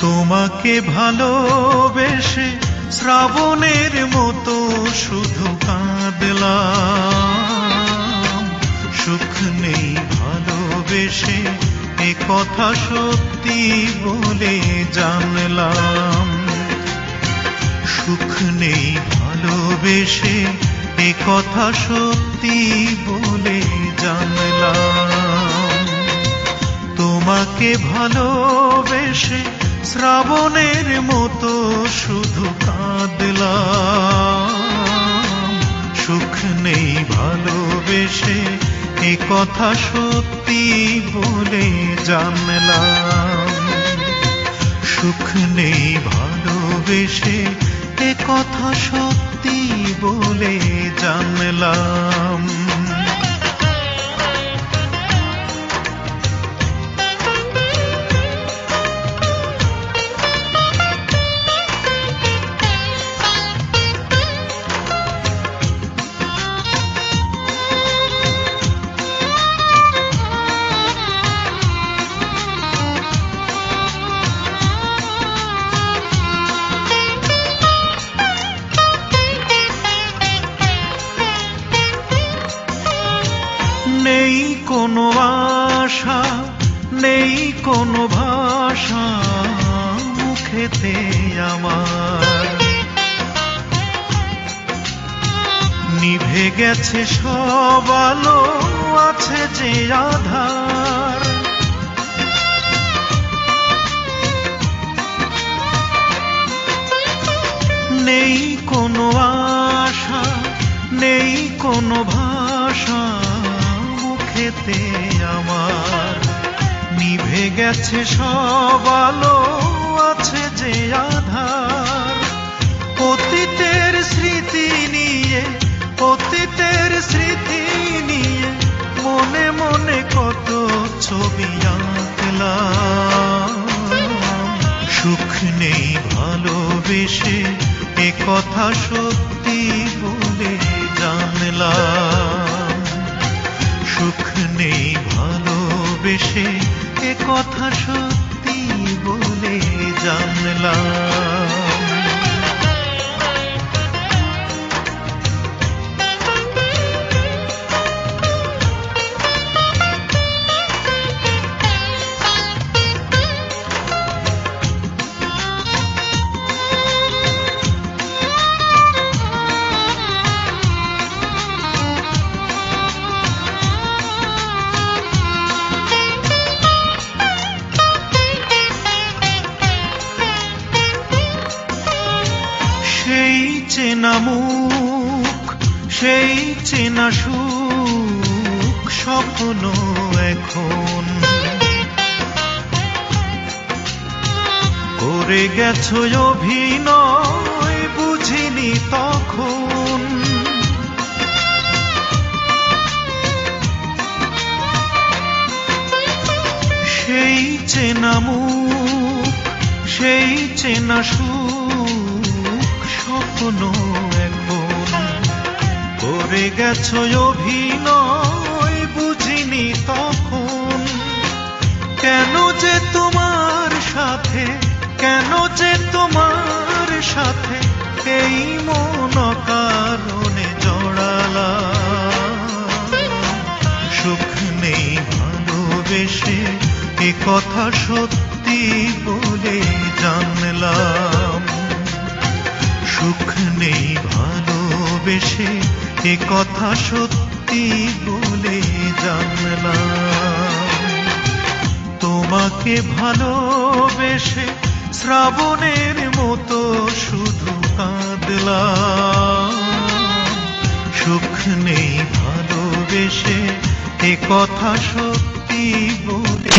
তোমাকে ভালোবেসে শ্রাবণের মতো শুধু কাঁদলাম। সুখ নেই ভালোবেসে এ কথা সত্যি বলে জানলাম। সুখ নেই ভালোবেসে এ কথা সত্যি বলে জানলাম। তোমাকে ভালোবেসে শ্রাবণের মতো শুধু কাঁদলাম। সুখ নেই ভালোবেসে এ কথা সত্যি বলে জানলাম। সুখ নেই ভালোবেসে এ কথা সত্যি বলে জানলাম। নেই কোনো আশা, নেই কোনো ভাষা মুখেতে আমার। নিভে গেছে সব আলো, আছে যে আধার। নেই কোনো আশা, নেই কোনো ভাষা মুখেতে আমার। নিভে গেছে সব আলো, আছে যে আধার। অতীতের স্মৃতি নিয়ে, অতীতের স্মৃতি নিয়ে মনে মনে কত ছবি আঁকলাম। সুখ নেই ভালোবেসে এ কথা সত্যি বলে জানলাম। সুখ নেই ভালোবেসে এ কথা সত্যি বলে জানলাম। সেই চেনা মুখ, সেই চেনা সুখ স্বপ্ন এখন। করে গেছো অভিনয় বুঝিনি তখন। সেই চেনা মুখ, সেই চেনা সুখ স্বপ্ন এখন। করে গেছো অভিনয় বুঝিনি তখন। কেন যে তোমার সাথে, কেন যে তোমার সাথে এই মন কারণে জড়ালাম। সুখ নেই ভালোবেসে এ কথা সত্যি বলে জানলাম। সুখ নেই ভালোবেসে এ কথা সত্যি বলে জানলাম। তোমাকে ভালোবেসে শ্রাবণের মতো শুধু কাঁদলাম। সুখ নেই ভালোবেসে এ কথা সত্যি বলে